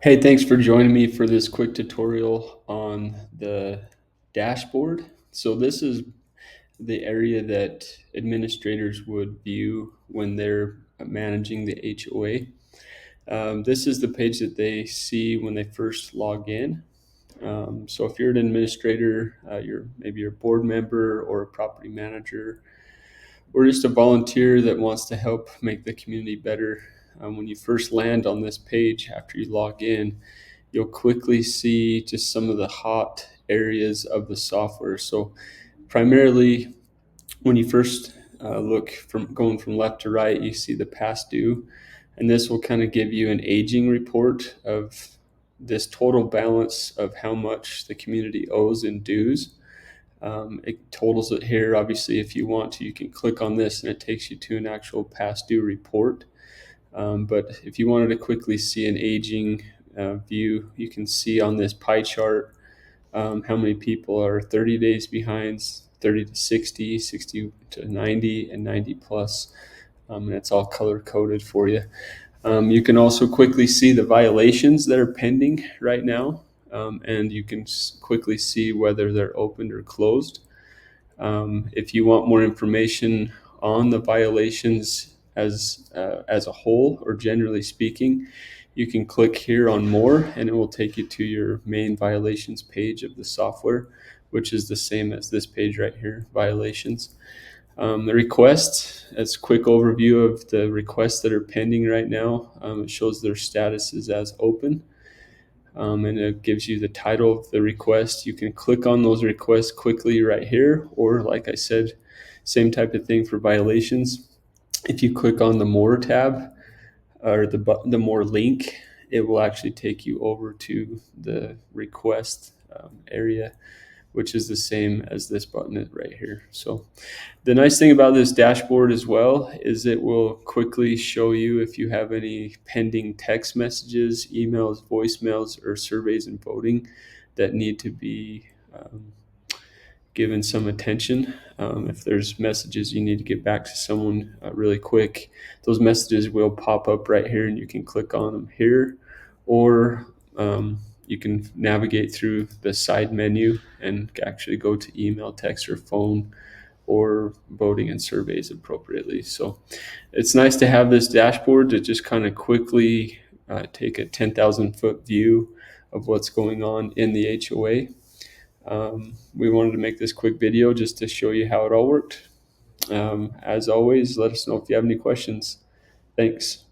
Hey, thanks for joining me for this quick tutorial on the dashboard. So this is the area that administrators would view when they're managing the HOA. This is the page that they see when they first log in. So if you're an administrator, maybe you're a board member or a property manager, or just a volunteer that wants to help make the community better. When you first land on this page after you log in, you'll quickly see just some of the hot areas of the software. So primarily when you first look from going from left to right, you see the past due, and this will kind of give you an aging report of this total balance of how much the community owes in dues. It totals it here. Obviously, if you want to, you can click on this and it takes you to an actual past due report. But if you wanted to quickly see an aging view, you can see on this pie chart how many people are 30 days behind, 30 to 60, 60 to 90, and 90 plus. And it's all color coded for you. You can also quickly see the violations that are pending right now, and you can quickly see whether they're opened or closed. If you want more information on the violations as a whole or generally speaking, you can click here on more and it will take you to your main violations page of the software, which is the same as this page right here, violations. The requests, as a quick overview of the requests that are pending right now. It shows their statuses as open, and it gives you the title of the request. You can click on those requests quickly right here, or like I said, same type of thing for violations. If you click on the More tab or the More link, it will actually take you over to the request area, which is the same as this button right here. So the nice thing about this dashboard as well is it will quickly show you if you have any pending text messages, emails, voicemails, or surveys and voting that need to be given some attention. If there's messages you need to get back to someone really quick, those messages will pop up right here and you can click on them here, or you can navigate through the side menu and actually go to email, text, or phone, or voting and surveys appropriately. So it's nice to have this dashboard to just kind of quickly take a 10,000 foot view of what's going on in the HOA. We wanted to make this quick video just to show you how it all worked. As always, let us know if you have any questions. Thanks.